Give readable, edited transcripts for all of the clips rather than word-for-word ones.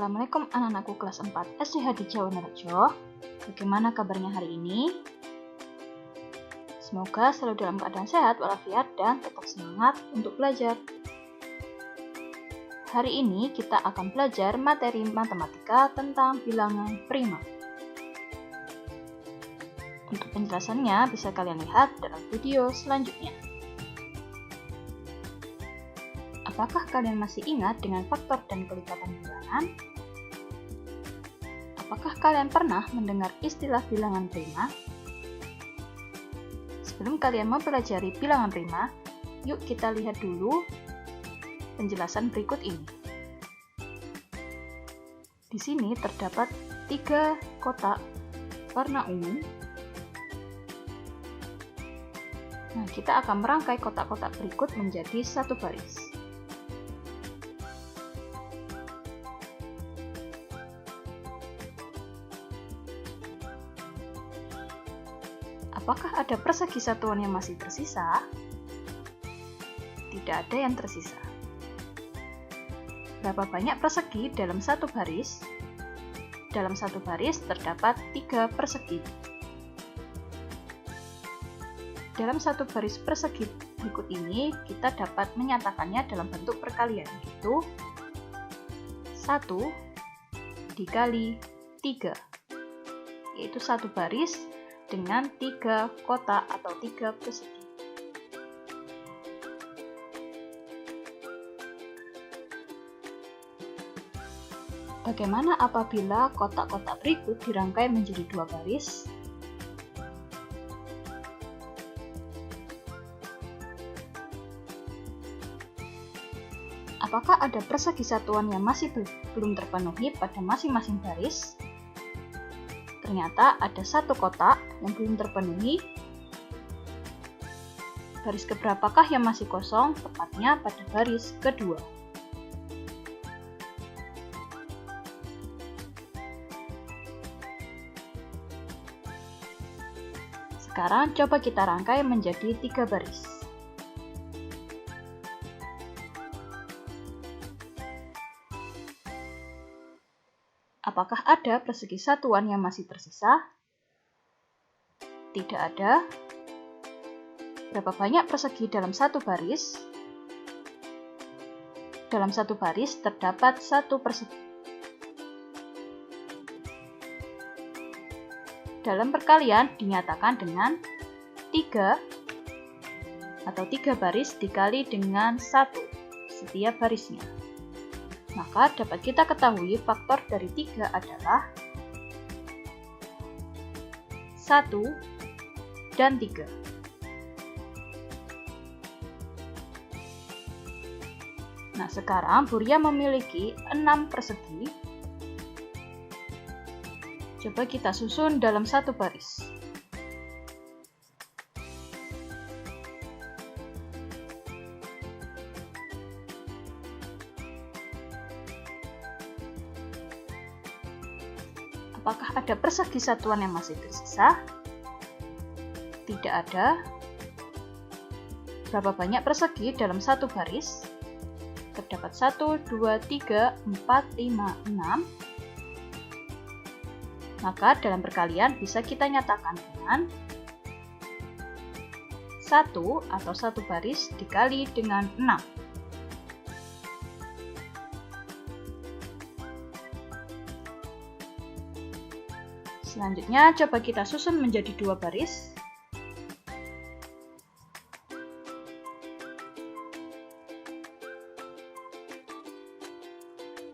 Assalamualaikum anak-anakku kelas 4 SDH di Jawa Nerejo. Bagaimana kabarnya hari ini? Semoga selalu dalam keadaan sehat walafiat dan tetap semangat untuk belajar. Hari ini kita akan belajar materi matematika tentang bilangan prima. Untuk penjelasannya bisa kalian lihat dalam video selanjutnya. Apakah kalian masih ingat dengan faktor dan kelipatan bilangan? Apakah kalian pernah mendengar istilah bilangan prima? Sebelum kalian mempelajari bilangan prima, yuk kita lihat dulu penjelasan berikut ini. Di sini terdapat 3 kotak warna ungu. Nah, kita akan merangkai kotak-kotak berikut menjadi satu baris. Apakah ada persegi satuan yang masih tersisa? Tidak ada yang tersisa. Berapa banyak persegi dalam satu baris? Dalam satu baris terdapat 3 persegi. Dalam satu baris persegi berikut ini, kita dapat menyatakannya dalam bentuk perkalian, yaitu 1 dikali 3, yaitu satu baris dengan 3 kotak atau 3 persegi. Bagaimana apabila kotak-kotak berikut dirangkai menjadi 2 baris? Apakah ada persegi satuan yang masih belum terpenuhi pada masing-masing baris? Ternyata ada satu kotak yang belum terpenuhi. Baris keberapakah yang masih kosong? Tepatnya pada baris kedua. Sekarang coba kita rangkai menjadi 3 baris. Apakah ada persegi satuan yang masih tersisa? Tidak ada. Berapa banyak persegi dalam satu baris? Dalam satu baris terdapat 1 persegi. Dalam perkalian dinyatakan dengan 3 atau 3 baris dikali dengan 1 setiap barisnya. Maka dapat kita ketahui faktor dari 3 adalah 1 dan 3. Nah, sekarang Buria memiliki 6 persegi. Coba kita susun dalam satu baris. Apakah ada persegi satuan yang masih tersisa? Tidak ada. Berapa banyak persegi dalam satu baris? Terdapat 1, 2, 3, 4, 5, 6. Maka dalam perkalian bisa kita nyatakan dengan 1 atau 1 baris dikali dengan 6. Selanjutnya, coba kita susun menjadi 2 baris.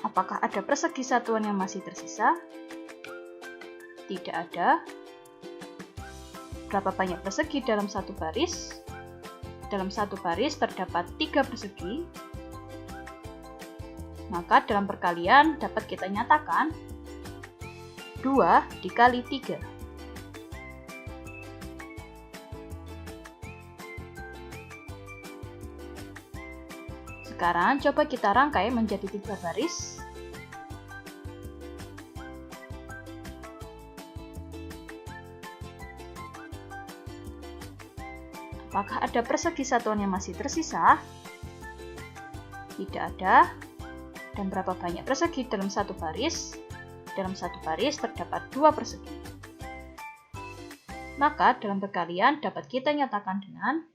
Apakah ada persegi satuan yang masih tersisa? Tidak ada. Berapa banyak persegi dalam satu baris? Dalam satu baris terdapat 3 persegi. Maka dalam perkalian dapat kita nyatakan 2 dikali 3. Sekarang coba kita rangkai menjadi 3 baris. Apakah ada persegi satuan yang masih tersisa? Tidak ada. dan berapa banyak persegi dalam satu baris? Dalam satu baris terdapat 2 persegi. Maka dalam perkalian dapat kita nyatakan dengan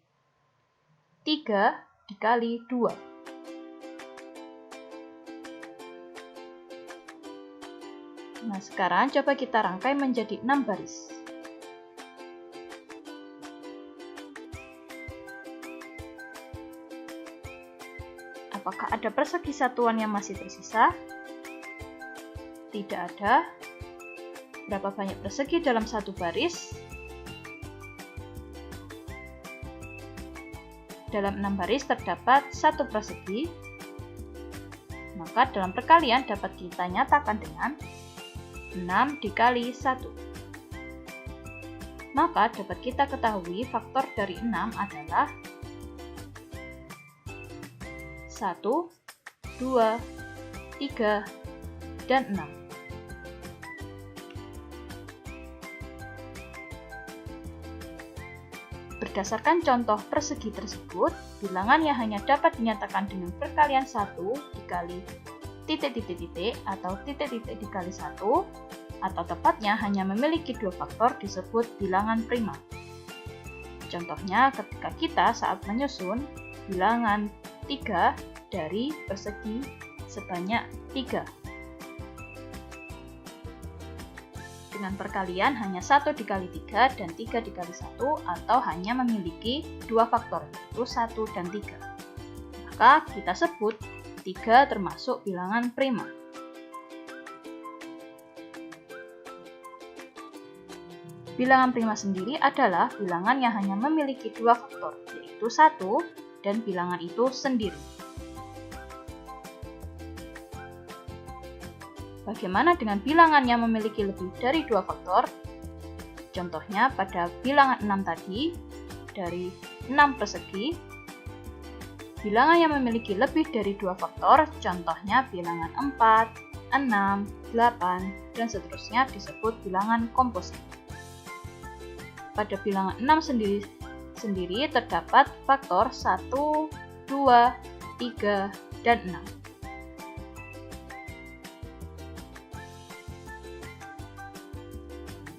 3 dikali 2. Nah, sekarang coba kita rangkai menjadi 6 baris. Apakah ada persegi satuan yang masih tersisa? Tidak ada. Berapa banyak persegi dalam satu baris? Dalam 6 baris terdapat 1 persegi. Maka dalam perkalian dapat kita nyatakan dengan 6 dikali 1. Maka dapat kita ketahui faktor dari 6 adalah 1, 2, 3, dan 6. Berdasarkan contoh persegi tersebut, bilangan yang hanya dapat dinyatakan dengan perkalian 1 dikali titik-titik-titik atau titik-titik dikali 1, atau tepatnya hanya memiliki 2 faktor disebut bilangan prima. Contohnya ketika kita saat menyusun bilangan 3 dari persegi sebanyak 3. Dengan perkalian hanya 1 dikali 3 dan 3 dikali 1 atau hanya memiliki 2 faktor, yaitu 1 dan 3. Maka kita sebut 3 termasuk bilangan prima. Bilangan prima sendiri adalah bilangan yang hanya memiliki 2 faktor, yaitu 1 dan bilangan itu sendiri. Bagaimana dengan bilangan yang memiliki lebih dari 2 faktor? Contohnya pada bilangan 6 tadi, dari 6 persegi. Bilangan yang memiliki lebih dari 2 faktor, contohnya bilangan 4, 6, 8, dan seterusnya disebut bilangan komposit. Pada bilangan 6 sendiri terdapat faktor 1, 2, 3, dan 6.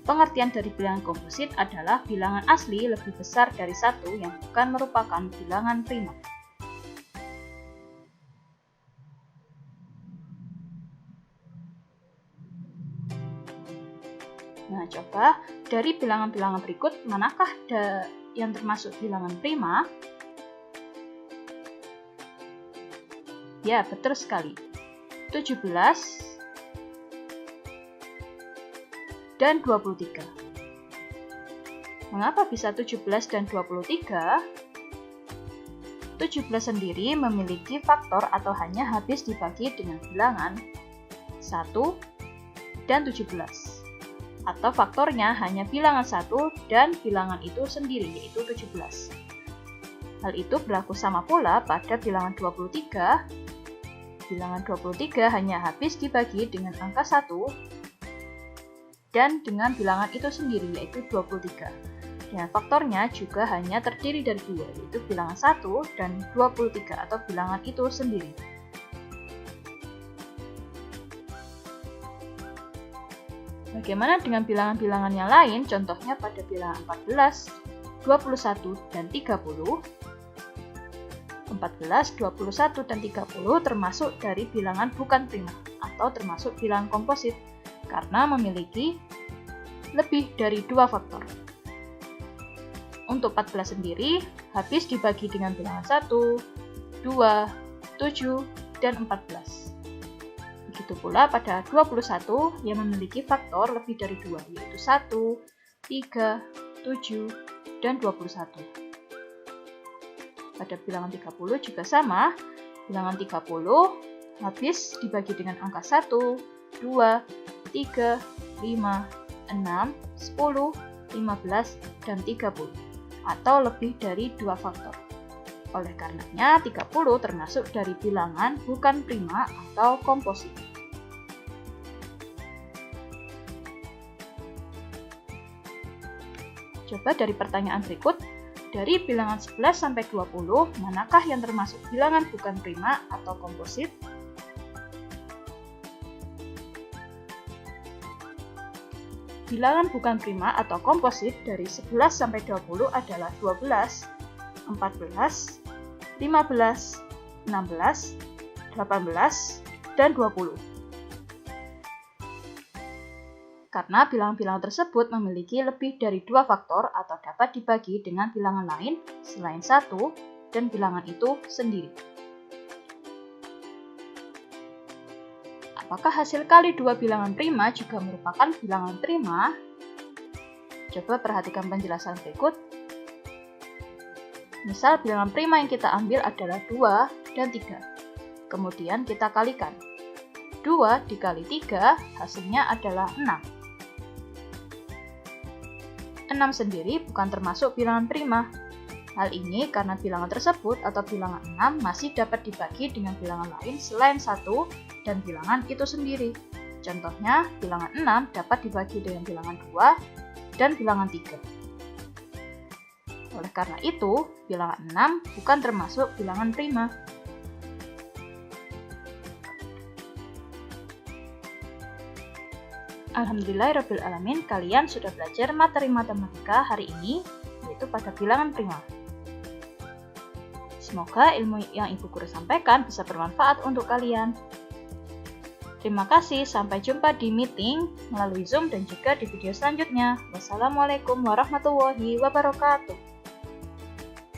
Pengertian dari bilangan komposit adalah bilangan asli lebih besar dari 1 yang bukan merupakan bilangan prima. Nah, coba dari bilangan-bilangan berikut, manakah yang termasuk bilangan prima? Ya, betul sekali. 17 dan 23. Mengapa bisa 17 dan 23? 17 sendiri memiliki faktor atau hanya habis dibagi dengan bilangan 1 dan 17. Atau faktornya hanya bilangan 1 dan bilangan itu sendiri, yaitu 17. Hal itu berlaku sama pula pada bilangan 23. Bilangan 23 hanya habis dibagi dengan angka 1 dan dengan bilangan itu sendiri, yaitu 23. Dan faktornya juga hanya terdiri dari 2, yaitu bilangan 1 dan 23 atau bilangan itu sendiri. Bagaimana dengan bilangan-bilangan yang lain? Contohnya pada bilangan 14, 21, dan 30. 14, 21, dan 30 termasuk dari bilangan bukan prima atau termasuk bilangan komposit karena memiliki lebih dari 2 faktor. Untuk 14 sendiri habis dibagi dengan bilangan 1, 2, 7, dan 14. Begitu pula pada 21 yang memiliki faktor lebih dari 2, yaitu 1, 3, 7, dan 21. Pada bilangan 30 juga sama, bilangan 30 habis dibagi dengan angka 1, 2, 3, 5, 6, 10, 15, dan 30, atau lebih dari 2 faktor. Oleh karenanya, 30 termasuk dari bilangan bukan prima atau komposit. Coba dari pertanyaan berikut, dari bilangan 11 sampai 20, manakah yang termasuk bilangan bukan prima atau komposit? bilangan bukan prima atau komposit dari 11 sampai 20 adalah 12, 14, 15, 16, 18, dan 20. Karena bilangan-bilangan tersebut memiliki lebih dari 2 faktor atau dapat dibagi dengan bilangan lain selain 1 dan bilangan itu sendiri. Apakah hasil kali 2 bilangan prima juga merupakan bilangan prima? Coba perhatikan penjelasan berikut. Misal bilangan prima yang kita ambil adalah 2 dan 3. Kemudian kita kalikan. 2 dikali 3 hasilnya adalah 6. 6 sendiri bukan termasuk bilangan prima. Hal ini karena bilangan tersebut atau bilangan 6 masih dapat dibagi dengan bilangan lain selain 1 dan bilangan itu sendiri. Contohnya, bilangan 6 dapat dibagi dengan bilangan 2 dan bilangan 3. Oleh karena itu, bilangan 6 bukan termasuk bilangan prima. Alhamdulillahirrabbilalamin, kalian sudah belajar materi matematika hari ini, yaitu pada bilangan prima. Semoga ilmu yang Ibu Guru sampaikan bisa bermanfaat untuk kalian. Terima kasih, sampai jumpa di meeting melalui Zoom dan juga di video selanjutnya. Wassalamualaikum warahmatullahi wabarakatuh.